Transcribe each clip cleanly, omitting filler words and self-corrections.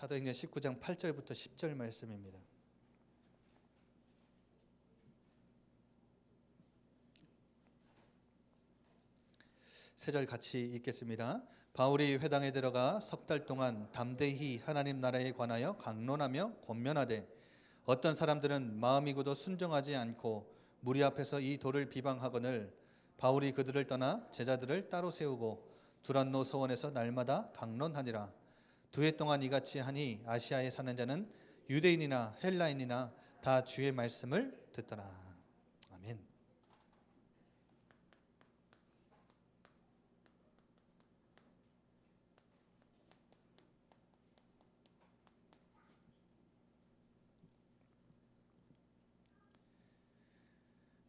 사도행전 19장 8절부터 10절 말씀입니다. 세 절 같이 읽겠습니다. 바울이 회당에 들어가 석 달 동안 담대히 하나님 나라에 관하여 강론하며 권면하되 어떤 사람들은 마음이 굳어 순종하지 않고 무리 앞에서 이 돌을 비방하거늘 바울이 그들을 떠나 제자들을 따로 세우고 두란노 서원에서 날마다 강론하니라. 2해 동안 이같이 하니 아시아에 사는 자는 유대인이나 헬라인이나 다 주의 말씀을 듣더라. 아멘.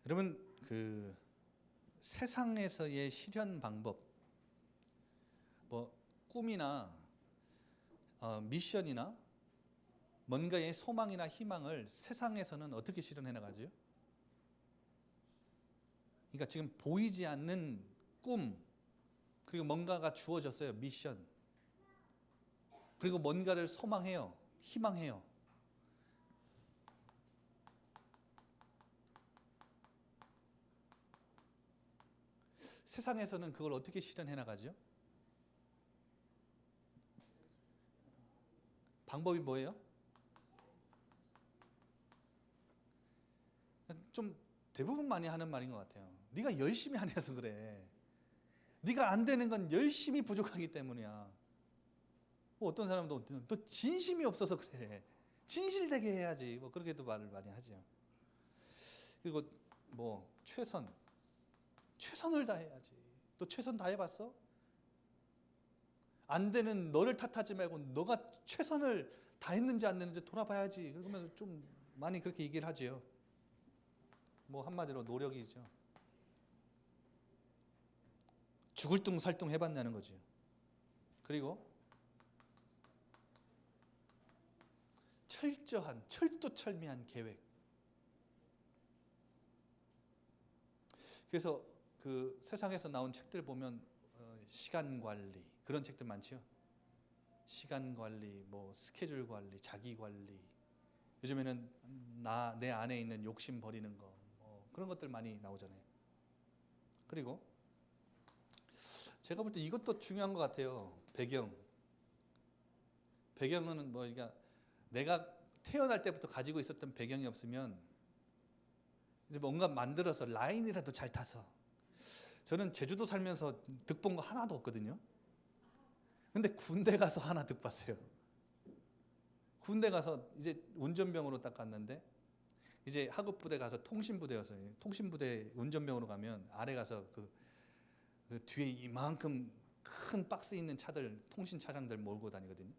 여러분, 그 세상에서의 실현 방법, 뭐 꿈이나 미션이나 뭔가의 소망이나 희망을 세상에서는 어떻게 실현해 나가죠? 그러니까 지금 보이지 않는 꿈, 그리고 뭔가가 주어졌어요. 미션. 그리고 뭔가를 소망해요. 희망해요. 세상에서는 그걸 어떻게 실현해 나가죠? 방법이 뭐예요? 좀 대부분 많이 하는 말인 것 같아요. 네가 열심히 안 해서 그래. 네가 안 되는 건 열심히 부족하기 때문이야. 뭐 어떤 사람도 너 진심이 없어서 그래. 진실되게 해야지. 뭐 그렇게도 말을 많이 하죠. 그리고 뭐 최선을 다해야지. 너 최선 다해봤어? 안 되는 너를 탓하지 말고 너가 최선을 다했는지 안 했는지 돌아봐야지. 그러면서 좀 많이 그렇게 얘기를 하지요. 뭐 한마디로 노력이죠. 죽을 둥 살 둥 해봤냐는 거죠. 그리고 철저한 철두철미한 계획. 그래서 그 세상에서 나온 책들 보면 시간 관리 그런 책들 많죠. 시간 관리, 뭐 스케줄 관리, 자기 관리. 요즘에는 내 안에 있는 욕심 버리는 거, 그런 것들 많이 나오잖아요. 그리고 제가 볼 때 이것도 중요한 것 같아요. 배경은 뭐 그러니까 내가 태어날 때부터 가지고 있었던 배경이 없으면 이제 뭔가 만들어서 라인이라도 잘 타서. 저는 제주도 살면서 득 본 거 하나도 없거든요. 근데 군대 가서 하나 득 봤어요. 군대 가서 이제 운전병으로 딱 갔는데 이제 하급부대 가서 통신부대였어요. 통신부대 운전병으로 가면 아래 가서 그 뒤에 이만큼 큰 박스 있는 차들, 통신 차량들 몰고 다니거든요.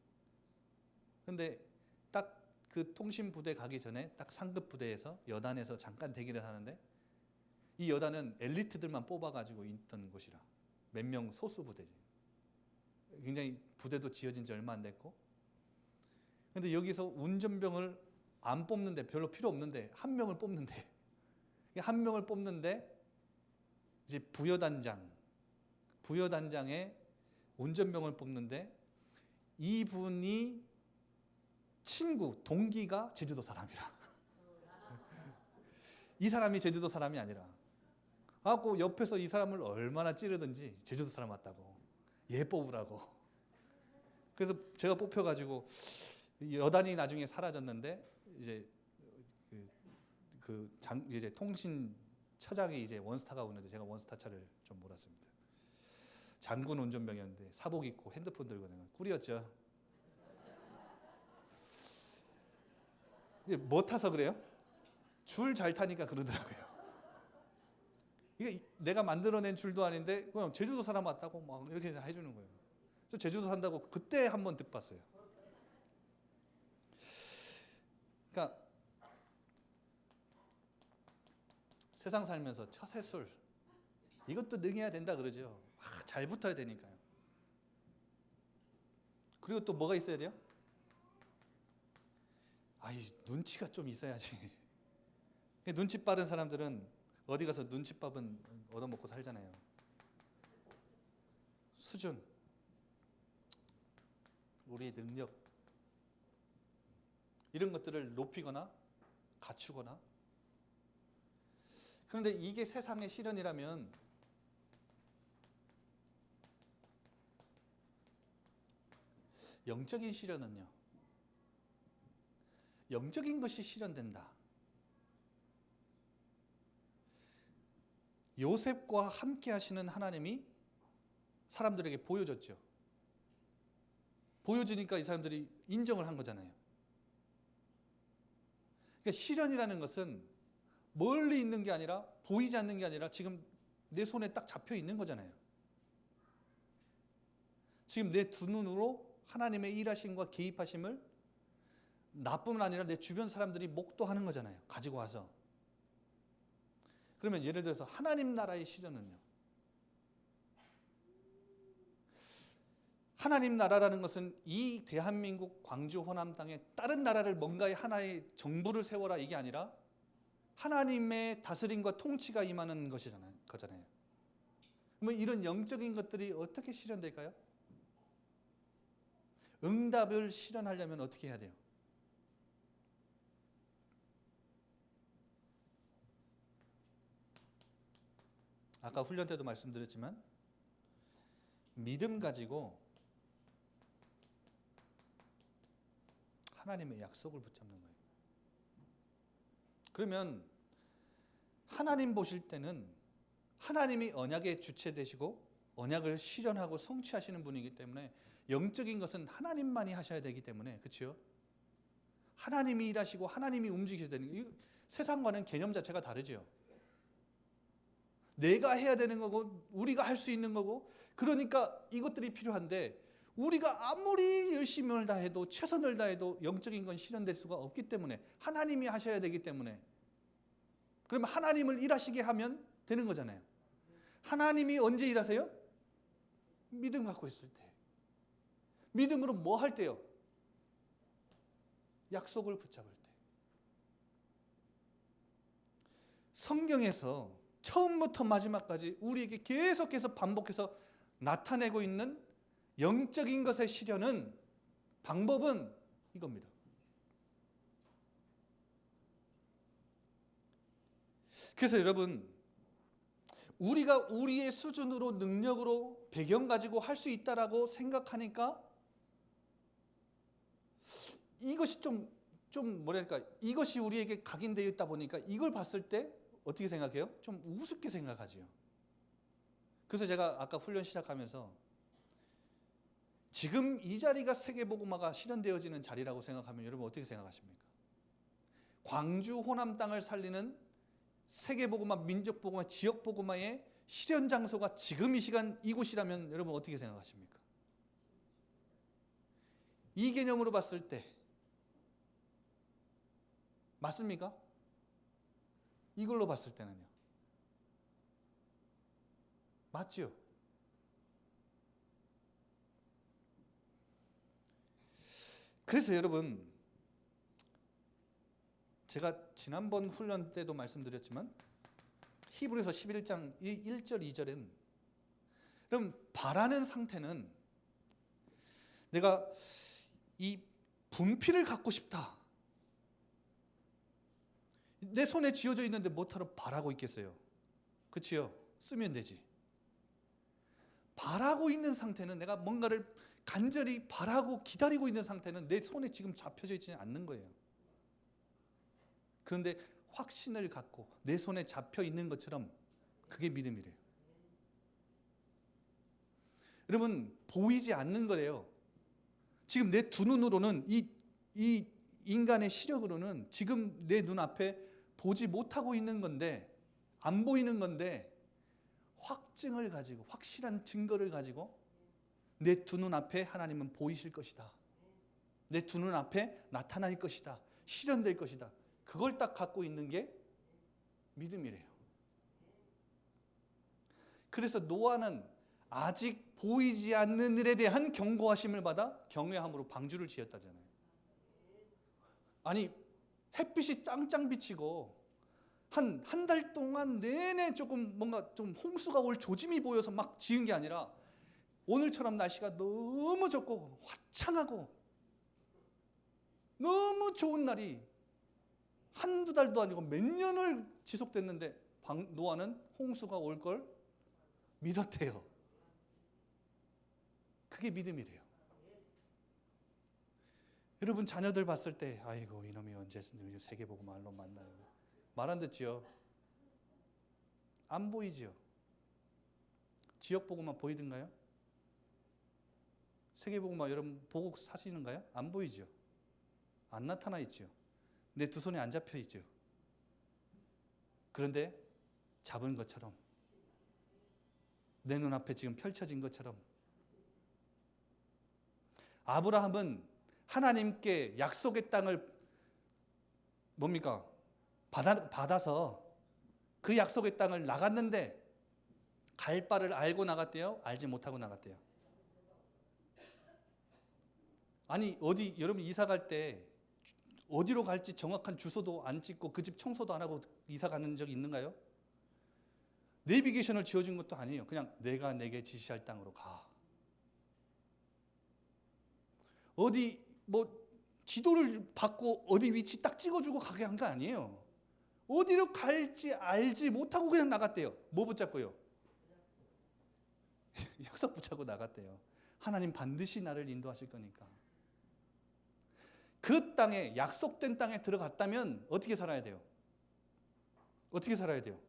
근데 딱 그 통신부대 가기 전에 딱 상급부대에서 여단에서 잠깐 대기를 하는데 이 여단은 엘리트들만 뽑아가지고 있던 곳이라 몇 명 소수 부대지. 굉장히 부대도 지어진 지 얼마 안 됐고. 근데 여기서 운전병을 안 뽑는데 별로 필요 없는데 한 명을 뽑는데 이제 부여단장에 운전병을 뽑는데 이분이 동기가 제주도 사람이라. 이 사람이 제주도 사람이 아니라. 하고 옆에서 이 사람을 얼마나 찌르든지 제주도 사람 왔다고. 얘 뽑으라고. 그래서 제가 뽑혀가지고 여단이 나중에 사라졌는데 이제 이제 통신처장이 이제 원스타가 오는데 제가 원스타 차를 좀 몰았습니다. 장군 운전병이었는데 사복 입고 핸드폰 들고 내가 꿀이었죠. 이게 뭐 타서 그래요? 줄 잘 타니까 그러더라고요. 이게 내가 만들어낸 줄도 아닌데 그냥 제주도 사람 왔다고 막 이렇게 해주는 거예요. 저 제주도 산다고 그때 한번 득 봤어요. 그러니까 세상 살면서 처세술 이것도 능해야 된다 그러죠. 잘 붙어야 되니까요. 그리고 또 뭐가 있어야 돼요? 눈치가 좀 있어야지. 눈치 빠른 사람들은 어디 가서 눈칫밥은 얻어먹고 살잖아요. 수준, 우리의 능력, 이런 것들을 높이거나 갖추거나. 그런데 이게 세상의 실현이라면 영적인 실현은요, 영적인 것이 실현된다. 요셉과 함께 하시는 하나님이 사람들에게 보여줬죠. 보여주니까 이 사람들이 인정을 한 거잖아요. 그러니까 실현이라는 것은 멀리 있는 게 아니라, 보이지 않는 게 아니라 지금 내 손에 딱 잡혀 있는 거잖아요. 지금 내 두 눈으로 하나님의 일하심과 개입하심을 나뿐만 아니라 내 주변 사람들이 목도하는 거잖아요. 가지고 와서. 그러면 예를 들어서 하나님 나라의 실현은요, 하나님 나라라는 것은 이 대한민국 광주 호남 땅에 다른 나라를 뭔가의 하나의 정부를 세워라 이게 아니라 하나님의 다스림과 통치가 임하는 거잖아요. 그러면 이런 영적인 것들이 어떻게 실현될까요? 응답을 실현하려면 어떻게 해야 돼요? 아까 훈련 때도 말씀드렸지만 믿음 가지고 하나님의 약속을 붙잡는 거예요. 그러면 하나님 보실 때는 하나님이 언약의 주체 되시고 언약을 실현하고 성취하시는 분이기 때문에 영적인 것은 하나님만이 하셔야 되기 때문에, 그렇죠? 하나님이 일하시고 하나님이 움직이셔야 되는 거예요. 세상과는 개념 자체가 다르죠. 내가 해야 되는 거고 우리가 할 수 있는 거고, 그러니까 이것들이 필요한데 우리가 아무리 열심을 다해도 최선을 다해도 영적인 건 실현될 수가 없기 때문에 하나님이 하셔야 되기 때문에, 그러면 하나님을 일하시게 하면 되는 거잖아요. 하나님이 언제 일하세요? 믿음 갖고 있을 때. 믿음으로 뭐 할 때요? 약속을 붙잡을 때. 성경에서 처음부터 마지막까지 우리에게 계속해서 반복해서 나타내고 있는 영적인 것의 실현은, 방법은 이겁니다. 그래서 여러분, 우리가 우리의 수준으로 능력으로 배경 가지고 할 수 있다라고 생각하니까 이것이 좀 뭐랄까, 이것이 우리에게 각인되어 있다 보니까 이걸 봤을 때 어떻게 생각해요? 좀 우습게 생각하지요. 그래서 제가 아까 훈련 시작하면서 지금 이 자리가 세계복음화가 실현되어지는 자리라고 생각하면 여러분 어떻게 생각하십니까? 광주 호남 땅을 살리는 세계복음화, 민족복음화, 지역복음화의 실현 장소가 지금 이 시간 이곳이라면 여러분 어떻게 생각하십니까? 이 개념으로 봤을 때 맞습니까? 이걸로 봤을 때는요. 맞죠? 그래서 여러분, 제가 지난번 훈련 때도 말씀드렸지만 히브리서 11장 1절 2절은 그럼 바라는 상태는 내가 이 분필을 갖고 싶다. 내 손에 쥐어져 있는데 뭐하러 바라고 있겠어요? 그치요? 쓰면 되지. 바라고 있는 상태는, 내가 뭔가를 간절히 바라고 기다리고 있는 상태는 내 손에 지금 잡혀져 있지 않는 거예요. 그런데 확신을 갖고 내 손에 잡혀 있는 것처럼, 그게 믿음이래요. 여러분, 보이지 않는 거래요. 지금 내 두 눈으로는 이 인간의 시력으로는 지금 내 눈앞에 보지 못하고 있는 건데, 안 보이는 건데, 확증을 가지고, 확실한 증거를 가지고 내 두 눈앞에 하나님은 보이실 것이다. 내 두 눈앞에 나타날 것이다. 실현될 것이다. 그걸 딱 갖고 있는 게 믿음이래요. 그래서 노아는 아직 보이지 않는 일에 대한 경고하심을 받아 경외함으로 방주를 지었다잖아요. 아니, 햇빛이 짱짱 비치고 한 달 동안 내내 조금 뭔가 좀 홍수가 올 조짐이 보여서 막 지은 게 아니라 오늘처럼 날씨가 너무 좋고 화창하고 너무 좋은 날이 한두 달도 아니고 몇 년을 지속됐는데 노아는 홍수가 올 걸 믿었대요. 그게 믿음이래요. 여러분 자녀들 봤을 때 아이고 이놈이 언제 세계복음말로 만나요. 말 안 듣지요. 안 보이지요. 지역복음만 보이던가요? 세계복음만 여러분 보고 사시는가요? 안 보이죠. 안 나타나 있죠. 내 두 손에 안 잡혀 있죠. 그런데 잡은 것처럼 내 눈앞에 지금 펼쳐진 것처럼 아브라함은 하나님께 약속의 땅을 뭡니까? 받아서 그 약속의 땅을 나갔는데 갈 바를 알고 나갔대요? 알지 못하고 나갔대요? 아니 어디 여러분 이사 갈 때 어디로 갈지 정확한 주소도 안 찍고 그 집 청소도 안 하고 이사 가는 적이 있는가요? 내비게이션을 지어준 것도 아니에요. 그냥 내가 내게 지시할 땅으로 가. 어디 뭐 지도를 받고 어디 위치 딱 찍어주고 가게 한 거 아니에요. 어디로 갈지 알지 못하고 그냥 나갔대요. 뭐 붙잡고요? 약속 붙잡고 나갔대요. 하나님 반드시 나를 인도하실 거니까. 그 땅에 약속된 땅에 들어갔다면 어떻게 살아야 돼요? 어떻게 살아야 돼요?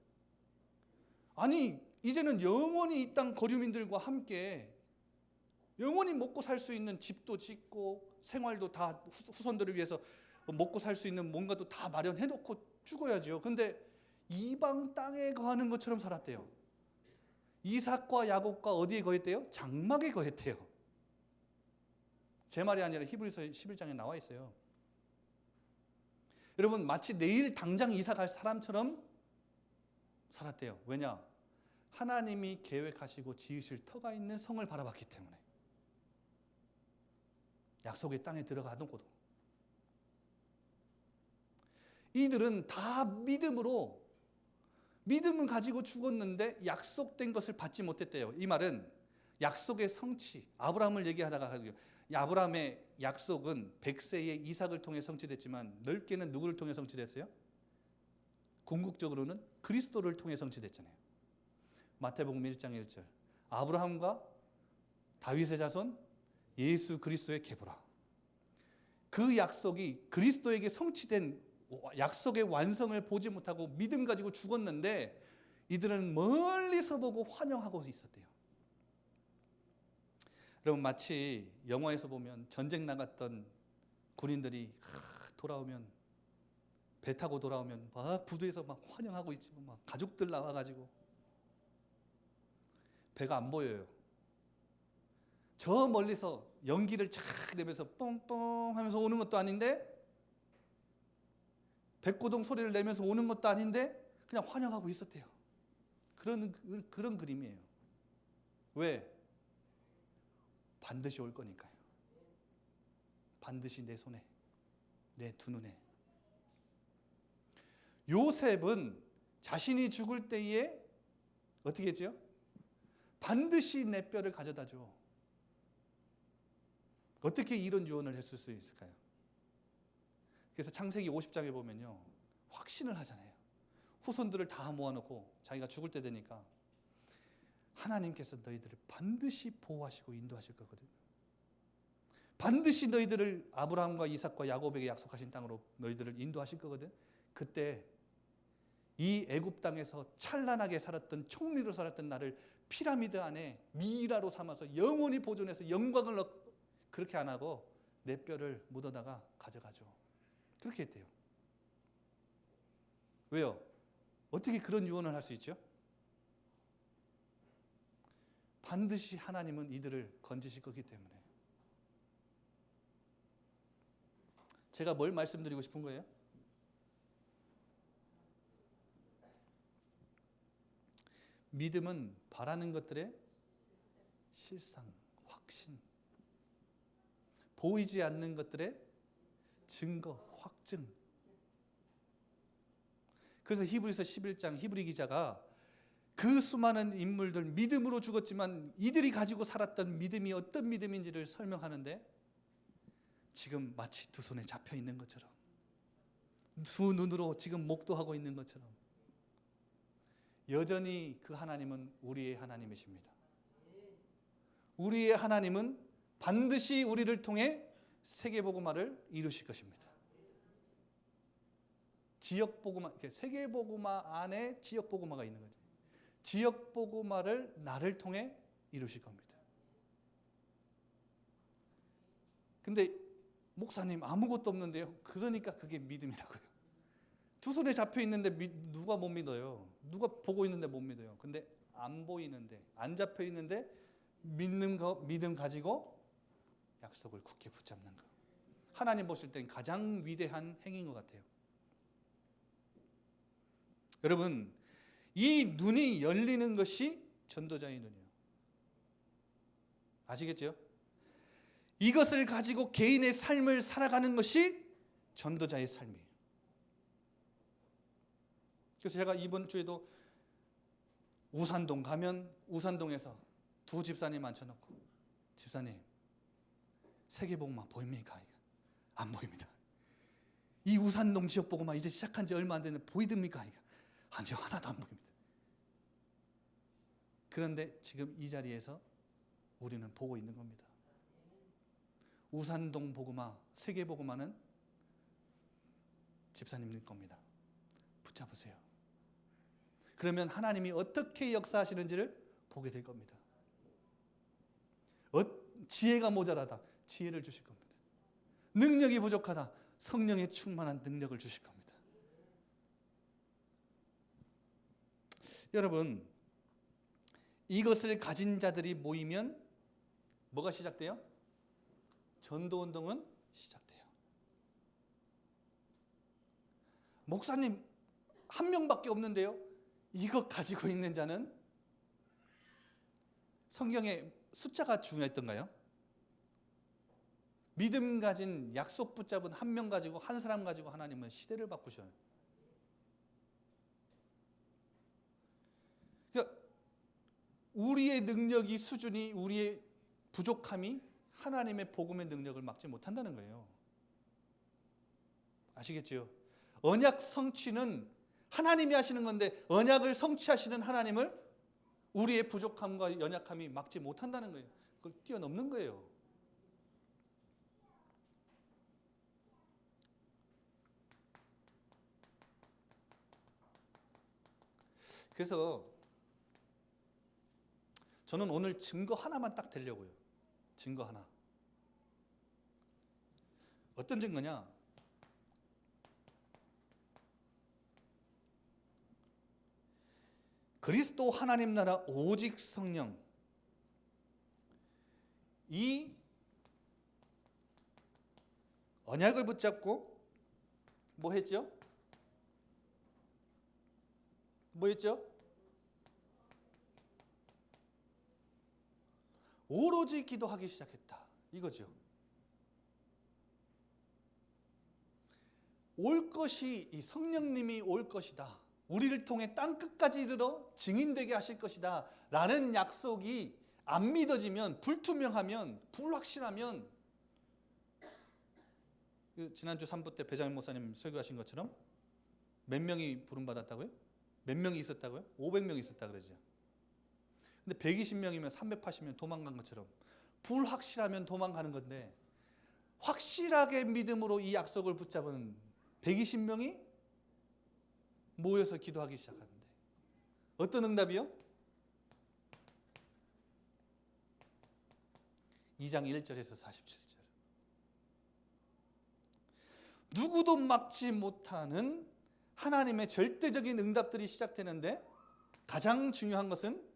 아니 이제는 영원히 이 땅 거류민들과 함께 영원히 먹고 살 수 있는 집도 짓고 생활도 다 후손들을 위해서 먹고 살 수 있는 뭔가도 다 마련해 놓고 죽어야죠. 근데 이방 땅에 거하는 것처럼 살았대요. 이삭과 야곱과 어디에 거했대요? 장막에 거했대요. 제 말이 아니라 히브리서 11장에 나와 있어요. 여러분 마치 내일 당장 이사 갈 사람처럼 살았대요. 왜냐? 하나님이 계획하시고 지으실 터가 있는 성을 바라봤기 때문에. 약속의 땅에 들어가놓고도. 이들은 다 믿음은 가지고 죽었는데 약속된 것을 받지 못했대요. 이 말은 약속의 성취, 아브라함을 얘기하다가 아브라함의 약속은 100세의 이삭을 통해 성취됐지만 넓게는 누구를 통해 성취됐어요? 궁극적으로는 그리스도를 통해 성취됐잖아요. 마태복음 1장 1절 아브라함과 다윗의 자손 예수 그리스도의 계보라. 그 약속이 그리스도에게 성취된 약속의 완성을 보지 못하고 믿음 가지고 죽었는데 이들은 멀리서 보고 환영하고 있었대요. 여러분 마치 영화에서 보면 전쟁 나갔던 군인들이 돌아오면 배 타고 돌아오면 막 부두에서 막 환영하고 있지 막 가족들 나와가지고 배가 안 보여요. 저 멀리서 연기를 착 내면서 뻥뻥 하면서 오는 것도 아닌데 백고동 소리를 내면서 오는 것도 아닌데 그냥 환영하고 있었대요. 그런 그림이에요. 왜? 반드시 올 거니까요. 반드시 내 손에, 내 두 눈에. 요셉은 자신이 죽을 때에 어떻게 했죠? 반드시 내 뼈를 가져다 줘. 어떻게 이런 유언을 했을 수 있을까요? 그래서 창세기 50장에 보면요. 확신을 하잖아요. 후손들을 다 모아놓고 자기가 죽을 때 되니까 하나님께서 너희들을 반드시 보호하시고 인도하실 거거든요. 반드시 너희들을 아브라함과 이삭과 야곱에게 약속하신 땅으로 너희들을 인도하실 거거든. 그때 이 애굽 땅에서 찬란하게 살았던 총리로 살았던 나를 피라미드 안에 미이라로 삼아서 영원히 보존해서 영광을 얻고 그렇게 안 하고 내 뼈를 묻어다가 가져가죠. 그렇게 했대요. 왜요? 어떻게 그런 유언을 할 수 있죠? 반드시 하나님은 이들을 건지실 거기 때문에. 제가 뭘 말씀드리고 싶은 거예요? 믿음은 바라는 것들의 실상, 확신. 보이지 않는 것들의 증거, 확증. 그래서 히브리서 11장 히브리 기자가 그 수많은 인물들 믿음으로 죽었지만 이들이 가지고 살았던 믿음이 어떤 믿음인지를 설명하는데 지금 마치 두 손에 잡혀 있는 것처럼, 두 눈으로 지금 목도하고 있는 것처럼 여전히 그 하나님은 우리의 하나님이십니다. 우리의 하나님은 반드시 우리를 통해 세계복음화를 이루실 것입니다. 지역복음화, 세계복음화 안에 지역복음화가 있는 거죠. 지역복음화를 나를 통해 이루실 겁니다. 근데 목사님 아무것도 없는데요. 그러니까 그게 믿음이라고요. 두 손에 잡혀 있는데 누가 못 믿어요? 누가 보고 있는데 못 믿어요? 근데 안 보이는데, 안 잡혀 있는데 믿음 가지고 약속을 굳게 붙잡는 거. 하나님 보실 땐 가장 위대한 행위인 것 같아요. 여러분, 이 눈이 열리는 것이 전도자의 눈이에요. 아시겠죠? 이것을 가지고 개인의 삶을 살아가는 것이 전도자의 삶이에요. 그래서 제가 이번 주에도 우산동 가면 우산동에서 두 집사님 앉혀놓고, 집사님 세계복음화 보입니까? 안 보입니다. 이 우산동 지역복음화 이제 시작한 지 얼마 안 됐는데 보이듭니까? 아니요, 하나도 안 보입니다. 그런데 지금 이 자리에서 우리는 보고 있는 겁니다. 우산동 복음화, 세계복음화는 집사님 겁니다. 붙잡으세요. 그러면 하나님이 어떻게 역사하시는지를 보게 될 겁니다. 지혜가 모자라다, 지혜를 주실 겁니다. 능력이 부족하다, 성령의 충만한 능력을 주실 겁니다. 여러분, 이것을 가진 자들이 모이면 뭐가 시작돼요? 전도운동은 시작돼요. 목사님 한 명밖에 없는데요. 이것 가지고 있는 자는, 성경에 숫자가 중요했던가요? 믿음 가진, 약속 붙잡은 한 명 가지고, 한 사람 가지고 하나님은 시대를 바꾸셔요. 그러니까 우리의 능력이, 수준이, 우리의 부족함이 하나님의 복음의 능력을 막지 못한다는 거예요. 아시겠죠? 언약 성취는 하나님이 하시는 건데, 언약을 성취하시는 하나님을 우리의 부족함과 연약함이 막지 못한다는 거예요. 그걸 뛰어넘는 거예요. 그래서 저는 오늘 증거 하나만 딱 대려고요. 증거 하나. 어떤 증거냐? 그리스도 하나님 나라 오직 성령. 이 언약을 붙잡고 뭐 했죠? 뭐 했죠? 오로지 기도하기 시작했다. 이거죠. 올 것이, 이 성령님이 올 것이다. 우리를 통해 땅 끝까지 이르러 증인되게 하실 것이다. 라는 약속이 안 믿어지면, 불투명하면, 불확실하면, 지난주 3부 때 배장일 목사님 설교하신 것처럼 몇 명이 부름받았다고요? 몇 명이 있었다고요? 500명이 있었다 그러죠. 근데 120명이면 380명 도망간 것처럼 불확실하면 도망가는 건데, 확실하게 믿음으로 이 약속을 붙잡은 120명이 모여서 기도하기 시작하는데 어떤 응답이요? 2장 1절에서 47절. 누구도 막지 못하는 하나님의 절대적인 응답들이 시작되는데, 가장 중요한 것은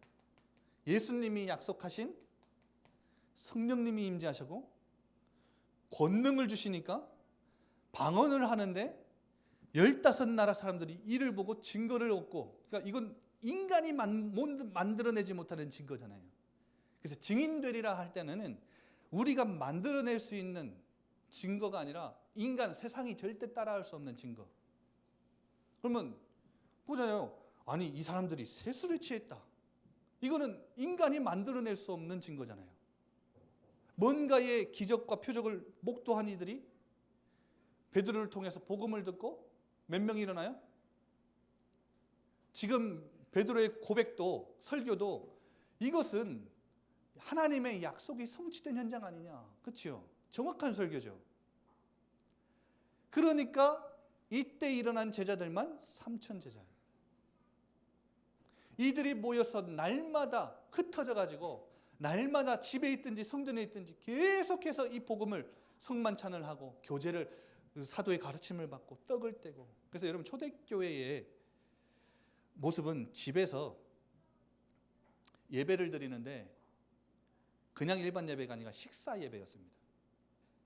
예수님이 약속하신 성령님이 임재하시고 권능을 주시니까 방언을 하는데 15나라 사람들이 이를 보고 증거를 얻고, 그러니까 이건 인간이 만들어내지 못하는 증거잖아요. 그래서 증인되리라 할 때는 우리가 만들어낼 수 있는 증거가 아니라 인간, 세상이 절대 따라할 수 없는 증거. 그러면 보자요. 아니, 이 사람들이 세술에 취했다. 이거는 인간이 만들어낼 수 없는 증거잖아요. 뭔가의 기적과 표적을 목도한 이들이 베드로를 통해서 복음을 듣고 몇 명이 일어나요? 지금 베드로의 고백도 설교도 이것은 하나님의 약속이 성취된 현장 아니냐. 그렇죠? 정확한 설교죠. 그러니까 이때 일어난 제자들만 3천 제자예요. 이들이 모여서 날마다 흩어져 가지고 날마다 집에 있든지 성전에 있든지 계속해서 이 복음을 성만찬을 하고 교제를 사도의 가르침을 받고 떡을 떼고. 그래서 여러분 초대교회의 모습은 집에서 예배를 드리는데 그냥 일반 예배가 아니라 식사 예배였습니다.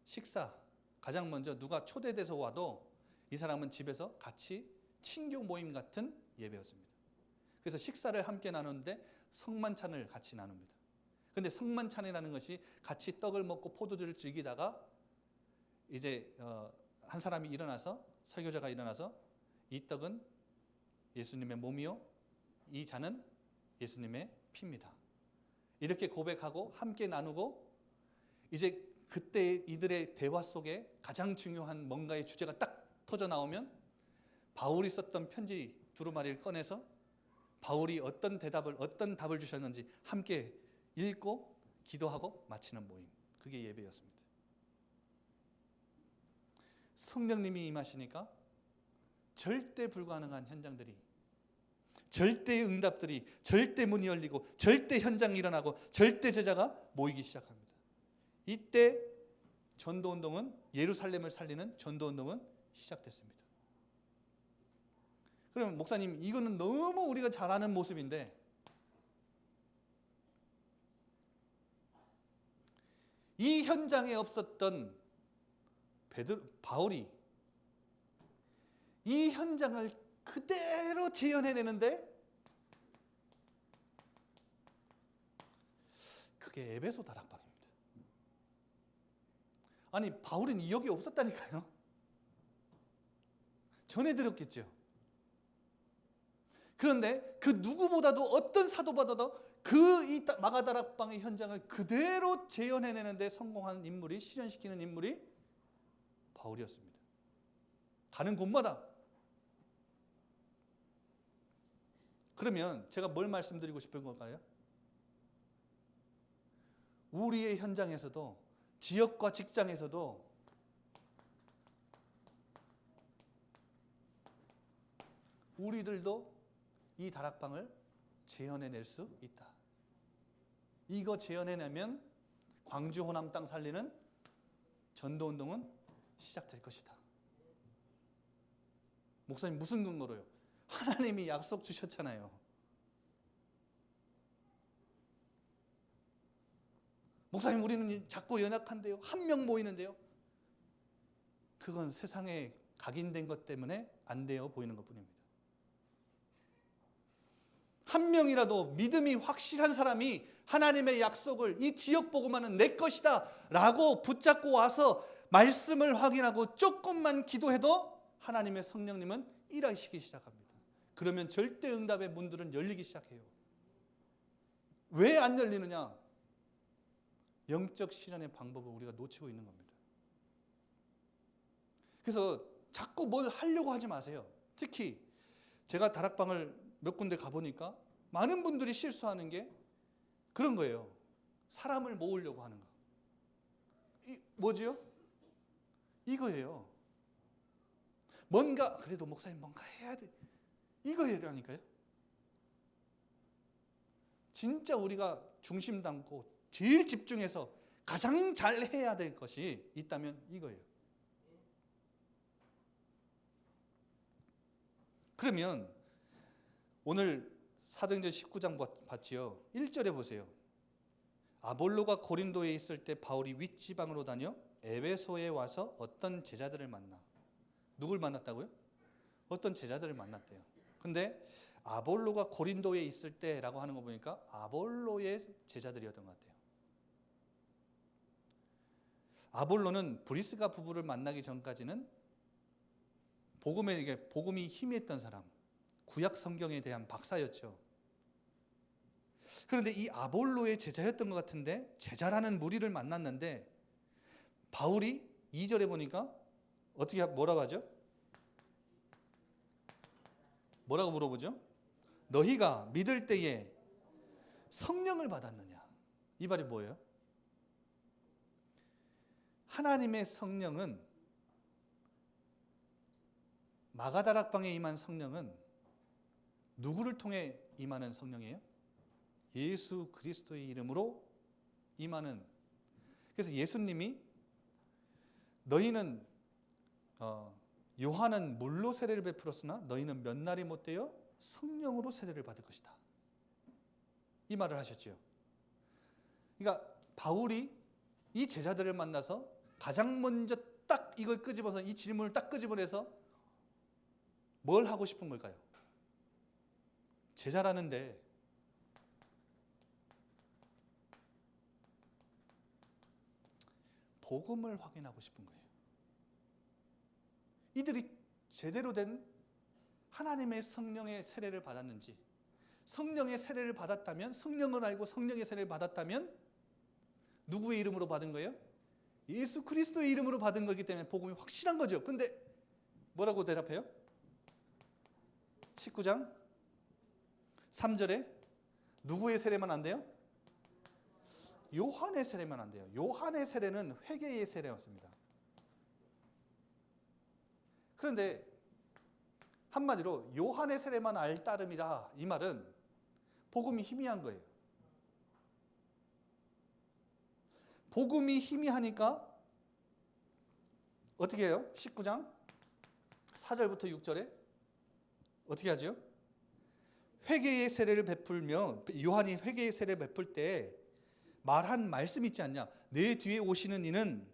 식사. 가장 먼저 누가 초대돼서 와도 이 사람은 집에서 같이 친교 모임 같은 예배였습니다. 그래서 식사를 함께 나누는데 성만찬을 같이 나눕니다. 근데 성만찬이라는 것이 같이 떡을 먹고 포도주를 즐기다가 이제 한 사람이 일어나서 설교자가 일어나서 이 떡은 예수님의 몸이요 이 잔은 예수님의 피입니다. 이렇게 고백하고 함께 나누고 이제 그때 이들의 대화 속에 가장 중요한 뭔가의 주제가 딱 터져 나오면 바울이 썼던 편지 두루마리를 꺼내서 바울이 어떤 답을 주셨는지 함께 읽고 기도하고 마치는 모임. 그게 예배였습니다. 성령님이 임하시니까 절대 불가능한 현장들이, 절대 응답들이, 절대 문이 열리고 절대 현장이 일어나고 절대 제자가 모이기 시작합니다. 이때 전도운동은, 예루살렘을 살리는 전도운동은 시작됐습니다. 그러면 목사님, 이거는 너무 우리가 잘 아는 모습인데 이 현장에 없었던 바울이 이 현장을 그대로 재현해내는데 그게 에베소 다락방입니다. 아니, 바울은 이역이 없었다니까요. 전해 들었겠죠. 그런데 그 누구보다도 어떤 사도보다도 이 마가다락방의 현장을 그대로 재현해내는데 성공한 인물이, 실현시키는 인물이 바울이었습니다. 가는 곳마다. 그러면 제가 뭘 말씀드리고 싶은 걸까요? 우리의 현장에서도, 지역과 직장에서도 우리들도 이 다락방을 재현해낼 수 있다. 이거 재현해내면 광주 호남 땅 살리는 전도운동은 시작될 것이다. 목사님, 무슨 근거로요? 하나님이 약속 주셨잖아요. 목사님, 우리는 작고 연약한데요. 한 명 모이는데요. 그건 세상에 각인된 것 때문에 안 되어 보이는 것뿐입니다. 한 명이라도 믿음이 확실한 사람이 하나님의 약속을, 이 지역 복음화는 내 것이다 라고 붙잡고 와서 말씀을 확인하고 조금만 기도해도 하나님의 성령님은 일하시기 시작합니다. 그러면 절대 응답의 문들은 열리기 시작해요. 왜 안 열리느냐? 영적 실현의 방법을 우리가 놓치고 있는 겁니다. 그래서 자꾸 뭘 하려고 하지 마세요. 특히 제가 다락방을 몇 군데 가보니까 많은 분들이 실수하는 게 그런 거예요. 사람을 모으려고 하는 거. 뭐지요? 이거예요. 그래도 목사님 뭔가 해야 돼. 이거라니까요. 진짜 우리가 중심 담고 제일 집중해서 가장 잘 해야 될 것이 있다면 이거예요. 그러면 오늘 사도행전 19장 봤지요. 1절에 보세요. 아볼로가 고린도에 있을 때 바울이 윗지방으로 다녀 에베소에 와서 어떤 제자들을 만나. 누굴 만났다고요? 어떤 제자들을 만났대요. 근데 아볼로가 고린도에 있을 때라고 하는 거 보니까 아볼로의 제자들이었던 것 같아요. 아볼로는 브리스가 부부를 만나기 전까지는 복음이 희미했던 사람, 구약 성경에 대한 박사였죠. 그런데 이 아볼로의 제자였던 것 같은데 제자라는 무리를 만났는데 바울이 2절에 보니까 어떻게 뭐라고 하죠? 뭐라고 물어보죠? 너희가 믿을 때에 성령을 받았느냐? 이 말이 뭐예요? 하나님의 성령은, 마가다락방에 임한 성령은 누구를 통해 임하는 성령이에요? 예수 그리스도의 이름으로 임하는. 그래서 예수님이 너희는 요한은 물로 세례를 베풀었으나 너희는 몇 날이 못되어 성령으로 세례를 받을 것이다. 이 말을 하셨죠. 그러니까 바울이 이 제자들을 만나서 가장 먼저 딱 이걸 끄집어서, 이 질문을 딱 끄집어내서 뭘 하고 싶은 걸까요? 제자라는데 복음을 확인하고 싶은 거예요. 이들이 제대로 된 하나님의 성령의 세례를 받았는지, 성령의 세례를 받았다면, 성령을 알고 성령의 세례를 받았다면 누구의 이름으로 받은 거예요? 예수 그리스도의 이름으로 받은 거기 때문에 복음이 확실한 거죠. 근데 뭐라고 대답해요? 19장 3절에 누구의 세례만 안 돼요? 요한의 세례만 안 돼요. 요한의 세례는 회개의 세례였습니다. 그런데 한마디로 요한의 세례만 알 따름이다, 이 말은 복음이 희미한 거예요. 복음이 희미하니까 어떻게 해요? 19장 4절부터 6절에 어떻게 하죠? 회개의 세례를 베풀며, 요한이 회개의 세례를 베풀 때 말한 말씀 있지 않냐? 내 뒤에 오시는 이는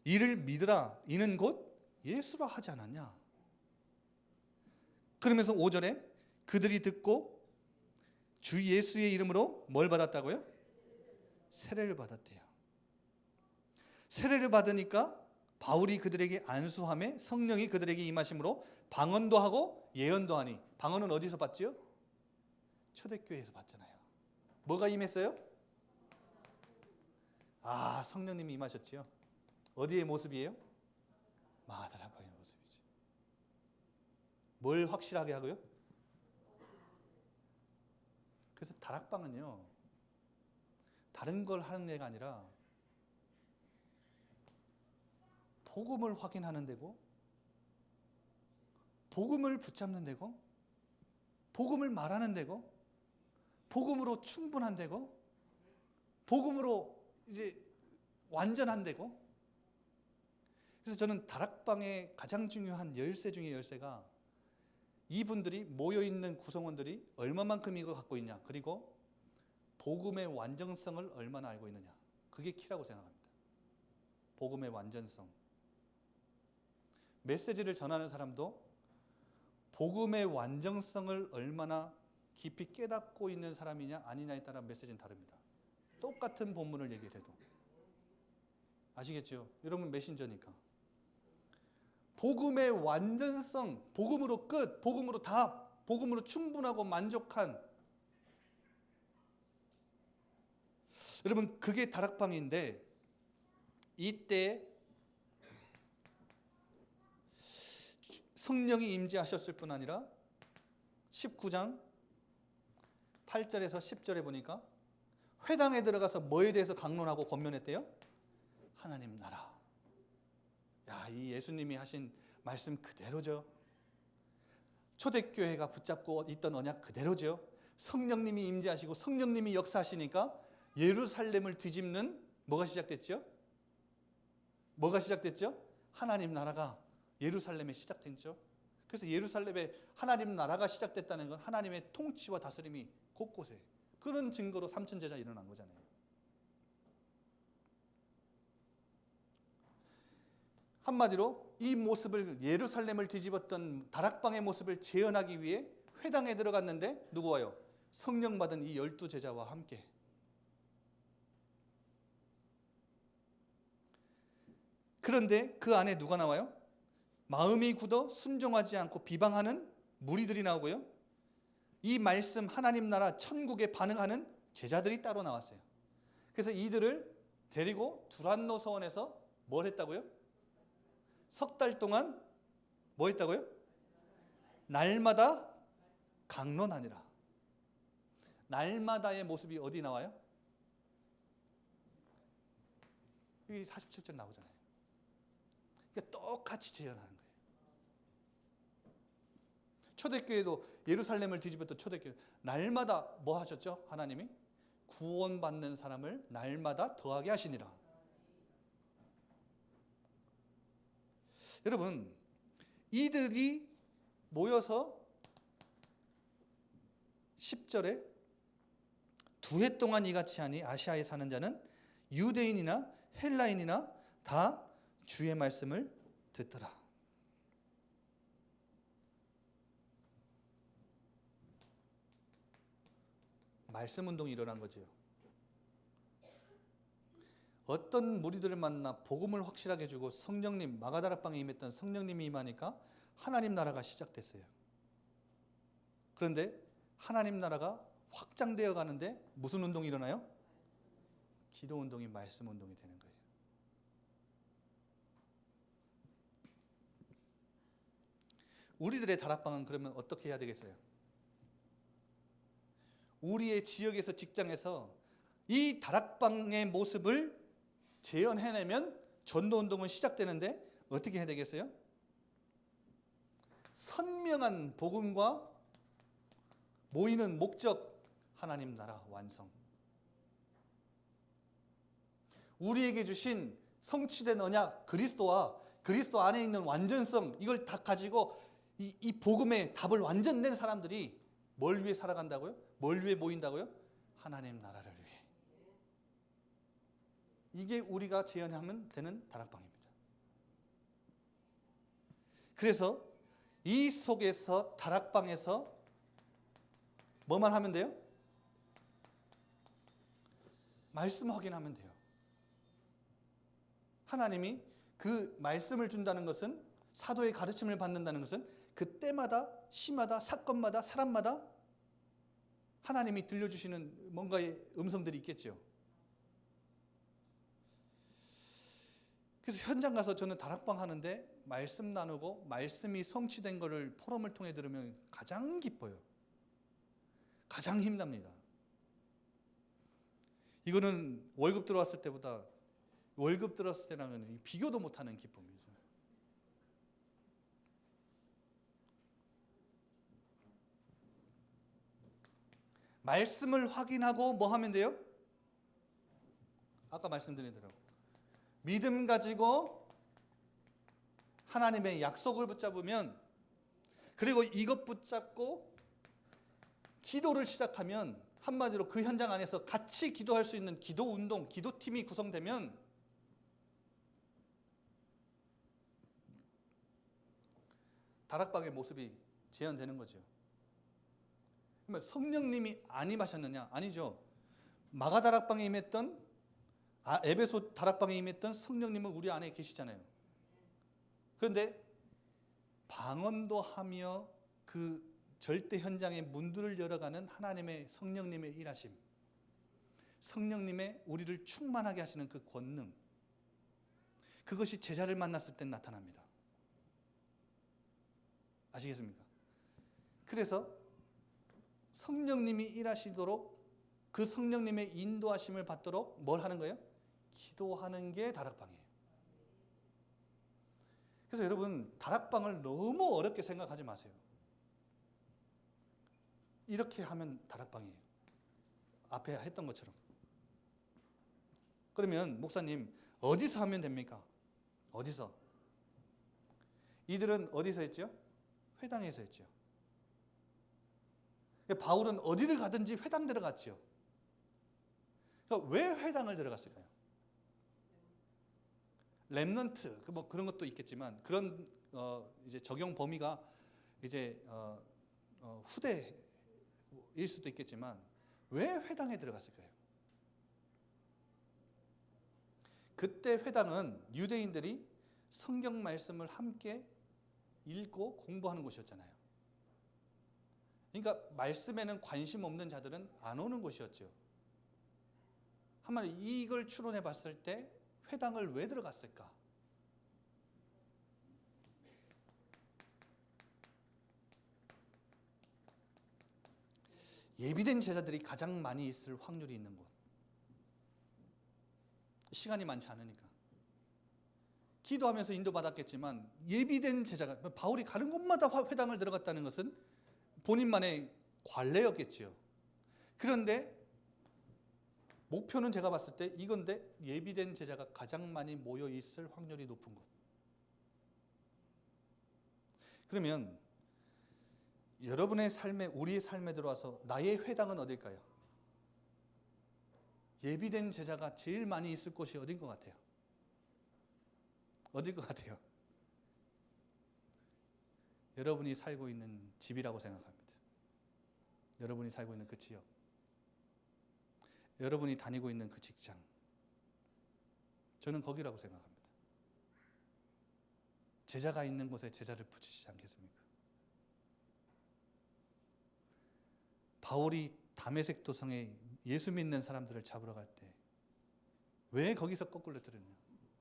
이를 믿으라, 이는 곧 예수라 하지 않았냐? 그러면서 5절에 그들이 듣고 주 예수의 이름으로 뭘 받았다고요? 세례를 받았대요. 세례를 받으니까 바울이 그들에게 안수함에 성령이 그들에게 임하심으로 방언도 하고 예언도 하니. 방언은 어디서 받지요? 초대교회에서 받잖아요. 뭐가 임했어요? 성령님이 임하셨지요. 어디의 모습이에요? 마가다락방의 모습이지. 뭘 확실하게 하고요? 그래서 다락방은요, 다른 걸 하는 데가 아니라 복음을 확인하는 데고, 복음을 붙잡는 데고, 복음을 말하는 데고, 복음으로 충분한 데고, 복음으로 이제 완전한 데고. 그래서 저는 다락방의 가장 중요한 열쇠 중에 열쇠가 이분들이 모여있는 구성원들이 얼마만큼 이거 갖고 있냐, 그리고 복음의 완전성을 얼마나 알고 있느냐, 그게 키라고 생각합니다. 복음의 완전성. 메시지를 전하는 사람도 복음의 완전성을 얼마나 깊이 깨닫고 있는 사람이냐 아니냐에 따라 메시지는 다릅니다. 똑같은 본문을 얘기를 해도. 아시겠죠? 여러분 메신저니까. 복음의 완전성, 복음으로 끝, 복음으로 답, 복음으로 충분하고 만족한, 여러분 그게 다락방인데, 이때 성령이 임재하셨을 뿐 아니라 19장 8절에서 10절에 보니까 회당에 들어가서 뭐에 대해서 강론하고 권면했대요? 하나님 나라. 이 예수님이 하신 말씀 그대로죠. 초대교회가 붙잡고 있던 언약 그대로죠. 성령님이 임재하시고 성령님이 역사하시니까 예루살렘을 뒤집는 뭐가 시작됐죠? 뭐가 시작됐죠? 하나님 나라가 예루살렘에 시작됐죠. 그래서 예루살렘에 하나님 나라가 시작됐다는 건 하나님의 통치와 다스림이 곳곳에, 그런 증거로 삼천제자 일어난 거잖아요. 한마디로 이 모습을, 예루살렘을 뒤집었던 다락방의 모습을 재현하기 위해 회당에 들어갔는데 누구 와요? 성령 받은 이 12제자와 함께. 그런데 그 안에 누가 나와요? 마음이 굳어 순종하지 않고 비방하는 무리들이 나오고요. 이 말씀 하나님 나라 천국에 반응하는 제자들이 따로 나왔어요. 그래서 이들을 데리고 두란노 서원에서 뭘 했다고요? 석 달 동안 뭐 했다고요? 날마다 강론하니라. 날마다의 모습이 어디 나와요? 여기 47절 나오잖아요. 그러니까 똑같이 재현하는 거예요. 초대교회도 예루살렘을 뒤집었던 초대교회 날마다 뭐 하셨죠? 하나님이 구원받는 사람을 날마다 더하게 하시니라. 여러분, 이들이 모여서 10절에 두 해 동안 이같이 하니 아시아에 사는 자는 유대인이나 헬라인이나 다 주의 말씀을 듣더라. 말씀 운동이 일어난 거죠. 어떤 무리들을 만나 복음을 확실하게 주고 성령님, 마가다락방에 임했던 성령님이 임하니까 하나님 나라가 시작됐어요. 그런데 하나님 나라가 확장되어 가는데 무슨 운동이 일어나요? 기도 운동이 말씀 운동이 되는 거예요. 우리들의 다락방은 그러면 어떻게 해야 되겠어요? 우리의 지역에서, 직장에서 이 다락방의 모습을 재현해내면 전도운동은 시작되는데 어떻게 해야 되겠어요? 선명한 복음과 모이는 목적, 하나님 나라 완성. 우리에게 주신 성취된 언약, 그리스도와 그리스도 안에 있는 완전성, 이걸 다 가지고 이 복음의 답을 완전 낸 사람들이 뭘 위해 살아간다고요? 뭘 위해 모인다고요? 하나님 나라를 위해. 이게 우리가 재현하면 되는 다락방입니다. 그래서 이 속에서, 다락방에서 뭐만 하면 돼요? 말씀 확인하면 돼요. 하나님이 그 말씀을 준다는 것은, 사도의 가르침을 받는다는 것은 그때마다, 시마다, 사건마다, 사람마다 하나님이 들려주시는 뭔가의 음성들이 있겠죠. 그래서 현장 가서 저는 다락방 하는데 말씀 나누고 말씀이 성취된 것을 포럼을 통해 들으면 가장 기뻐요. 가장 힘납니다. 이거는 월급 들어왔을 때보다, 월급 들어왔을 때랑은 비교도 못하는 기쁨이죠. 말씀을 확인하고 뭐 하면 돼요? 아까 말씀드린 대로 믿음 가지고 하나님의 약속을 붙잡으면, 그리고 이것 붙잡고 기도를 시작하면, 한마디로 그 현장 안에서 같이 기도할 수 있는 기도 운동, 기도팀이 구성되면 다락방의 모습이 재현되는 거죠. 그러면 성령님이 안 임하셨느냐? 아니죠. 마가 다락방에 임했던, 에베소 다락방에 임했던 성령님은 우리 안에 계시잖아요. 그런데 방언도 하며 그 절대 현장의 문들을 열어가는 하나님의 성령님의 일하심, 성령님의 우리를 충만하게 하시는 그 권능, 그것이 제자를 만났을 때 나타납니다. 아시겠습니까? 그래서 성령님이 일하시도록, 그 성령님의 인도하심을 받도록 뭘 하는 거예요? 기도하는 게 다락방이에요. 그래서 여러분, 다락방을 너무 어렵게 생각하지 마세요. 이렇게 하면 다락방이에요. 앞에 했던 것처럼. 그러면 목사님, 어디서 하면 됩니까? 어디서? 이들은 어디서 했죠? 회당에서 했죠. 바울은 어디를 가든지 회당 들어갔죠. 그러니까 왜 회당을 들어갔을까요? 렘넌트, 뭐 그런 것도 있겠지만, 그런 이제 적용 범위가 이제 후대일 수도 있겠지만, 왜 회당에 들어갔을까요? 그때 회당은 유대인들이 성경 말씀을 함께 읽고 공부하는 곳이었잖아요. 그러니까 말씀에는 관심 없는 자들은 안 오는 곳이었죠. 한마디 이걸 추론해 봤을 때 회당을 왜 들어갔을까? 예비된 제자들이 가장 많이 있을 확률이 있는 곳. 시간이 많지 않으니까. 기도하면서 인도받았겠지만 예비된 제자가, 바울이 가는 곳마다 회당을 들어갔다는 것은 본인만의 관례였겠지요. 그런데 목표는 제가 봤을 때 이건데 예비된 제자가 가장 많이 모여 있을 확률이 높은 곳. 그러면 여러분의 삶에, 우리의 삶에 들어와서 나의 회당은 어딜까요? 예비된 제자가 제일 많이 있을 곳이 어딘 것 같아요? 어딜 것 같아요? 여러분이 살고 있는 집이라고 생각합니다. 여러분이 살고 있는 그 지역, 여러분이 다니고 있는 그 직장, 저는 거기라고 생각합니다. 제자가 있는 곳에 제자를 붙이시지 않겠습니까? 바울이 다메섹 도성에 예수 믿는 사람들을 잡으러 갈 때 왜 거기서 거꾸로 들었냐?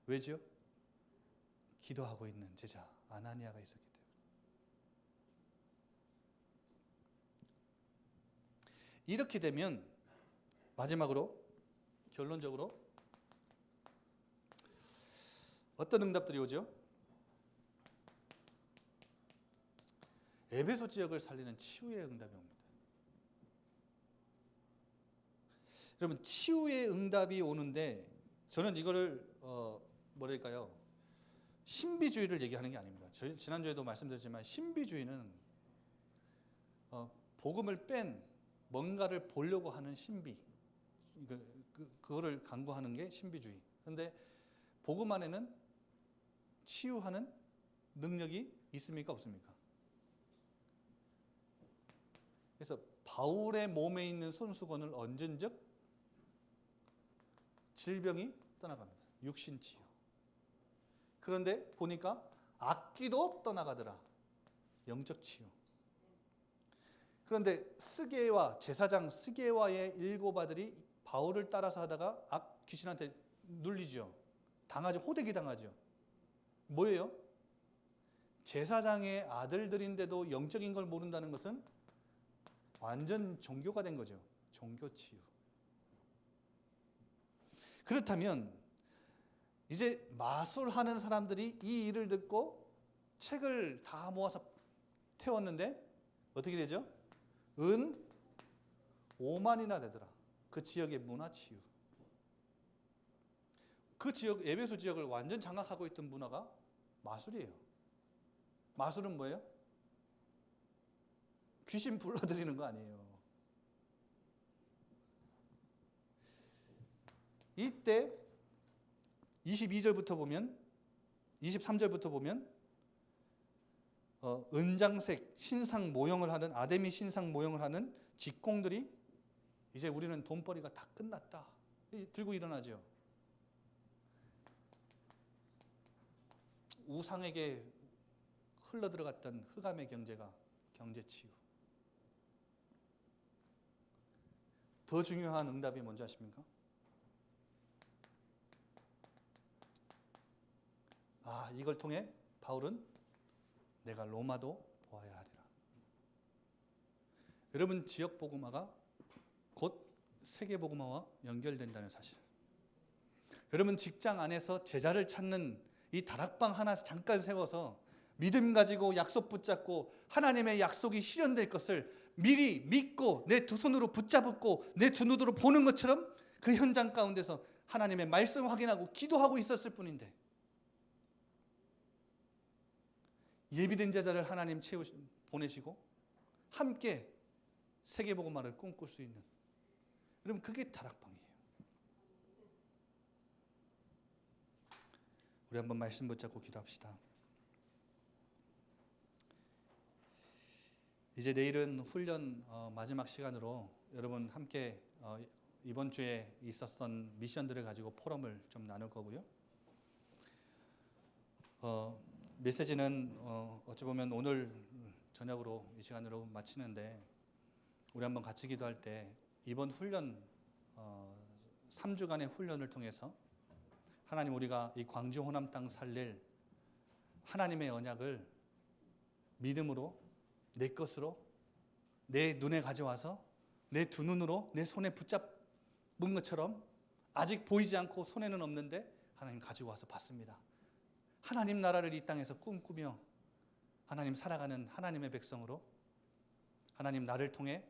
왜죠? 기도하고 있는 제자 아나니아가 있었기 때문에. 이렇게 되면 마지막으로 결론적으로 어떤 응답들이 오죠? 에베소 지역을 살리는 치유의 응답이 옵니다. 여러분, 치유의 응답이 오는데 저는 이거를 뭐랄까요? 신비주의를 얘기하는 게 아닙니다. 지난주에도 말씀드렸지만 신비주의는 복음을 뺀 뭔가를 보려고 하는 신비, 그거를 강구하는 게 신비주의. 그런데 복음 안에는 치유하는 능력이 있습니까? 없습니까? 그래서 바울의 몸에 있는 손수건을 얹은 즉 질병이 떠나갑니다. 육신 치유. 그런데 보니까 악기도 떠나가더라. 영적 치유. 그런데 스게와 제사장 스게와의 일곱 아들이 바울을 따라서 하다가 귀신한테 눌리죠. 당하죠. 호되게 당하죠. 뭐예요? 제사장의 아들들인데도 영적인 걸 모른다는 것은 완전 종교가 된 거죠. 종교 치유. 그렇다면 이제 마술하는 사람들이 이 일을 듣고 책을 다 모아서 태웠는데 어떻게 되죠? 은 5만이나 되더라. 그 지역의 문화 치유. 그 지역, 에베소 지역을 완전 장악하고 있던 문화가 마술이에요. 마술은 뭐예요? 귀신 불러들이는 거 아니에요. 이때 22절부터 보면 23절부터 보면 은장색 신상 모형을 하는 아데미 신상 모형을 하는 직공들이 이제 우리는 돈벌이가 다 끝났다 들고 일어나죠. 우상에게 흘러들어갔던 흑암의 경제가 경제치유. 더 중요한 응답이 뭔지 아십니까? 이걸 통해 바울은 내가 로마도 보아야 하리라. 여러분, 지역 복음화가 곧 세계 복음화와 연결된다는 사실. 여러분, 직장 안에서 제자를 찾는 이 다락방 하나 잠깐 세워서 믿음 가지고 약속 붙잡고 하나님의 약속이 실현될 것을 미리 믿고 내 두 손으로 붙잡고 내 두 눈으로 보는 것처럼 그 현장 가운데서 하나님의 말씀 확인하고 기도하고 있었을 뿐인데 예비된 제자를 하나님 보내시고 함께 세계복음화를 꿈꿀 수 있는, 여러분, 그게 다락방이에요. 우리 한번 말씀 붙잡고 기도합시다. 이제 내일은 훈련 마지막 시간으로 여러분 함께 이번 주에 있었던 미션들을 가지고 포럼을 좀 나눌 거고요. 메시지는 어찌 보면 오늘 저녁으로 이 시간으로 마치는데 우리 한번 같이 기도할 때 이번 훈련 3주간의 훈련을 통해서 하나님, 우리가 이 광주 호남 땅 살릴 하나님의 언약을 믿음으로 내 것으로 내 눈에 가져와서 내 두 눈으로 내 손에 붙잡은 것처럼 아직 보이지 않고 손에는 없는데 하나님 가지고 와서 받습니다. 하나님 나라를 이 땅에서 꿈꾸며 하나님 살아가는 하나님의 백성으로 하나님, 나를 통해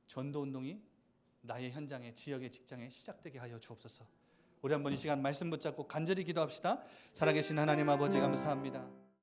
전도운동이 나의 현장에, 지역의 직장에 시작되게 하여 주옵소서. 우리 한번 이 시간 말씀 붙잡고 간절히 기도합시다. 살아계신 하나님 아버지, 감사합니다.